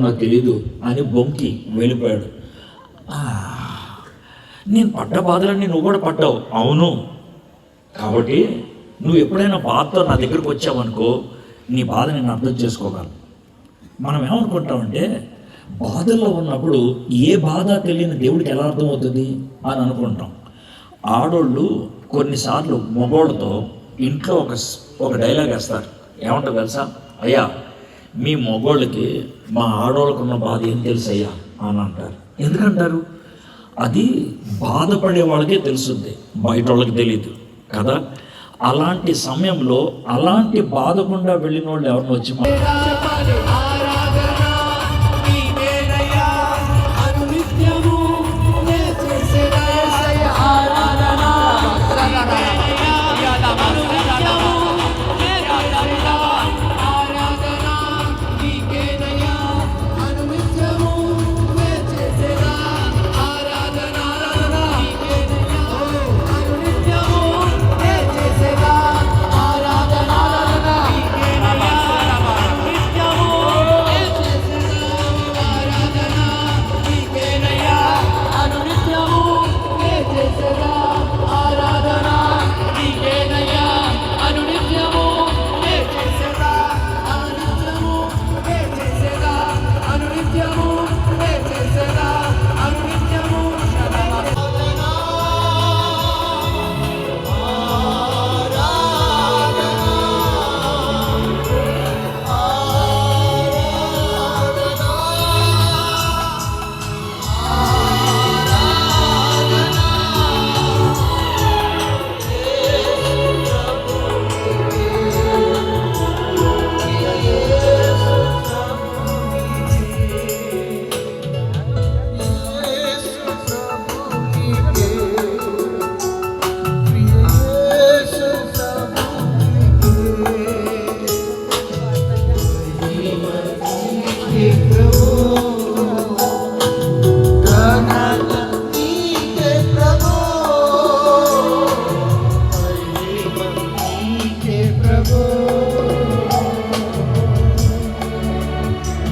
నాకు తెలీదు అని బొంకి వెళ్ళిపోయాడు. నేను పడ్డ బాధలన్నీ నువ్వు కూడా పడ్డావు. అవును, కాబట్టి నువ్వు ఎప్పుడైనా బాధతో నా దగ్గరకు వచ్చావనుకో, నీ బాధ నేను అర్థం చేసుకోగలను. మనం ఏమనుకుంటామంటే బాధల్లో ఉన్నప్పుడు ఏ బాధ తెలియని దేవుడికి ఎలా అర్థమవుతుంది అని అనుకుంటాం. ఆడోళ్ళు కొన్నిసార్లు మగోళ్ళతో ఇంట్లో ఒక డైలాగ్ వేస్తారు. ఏమంటారు తెలుసా? అయ్యా, మీ మగోళ్ళకి మా ఆడోళ్ళకు ఉన్న బాధ ఏం తెలుసు అయ్యా అని అంటారు. ఎందుకంటారు? అది బాధపడే వాళ్ళకే తెలుస్తుంది, బయట వాళ్ళకి తెలియదు కదా. అలాంటి సమయంలో అలాంటి బాధ గుండా వెళ్ళిన వాళ్ళు ఎవరిని వచ్చి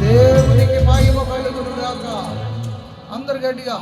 దేవునికి మహిమ కలుగును గాక. అందరు గట్టిగా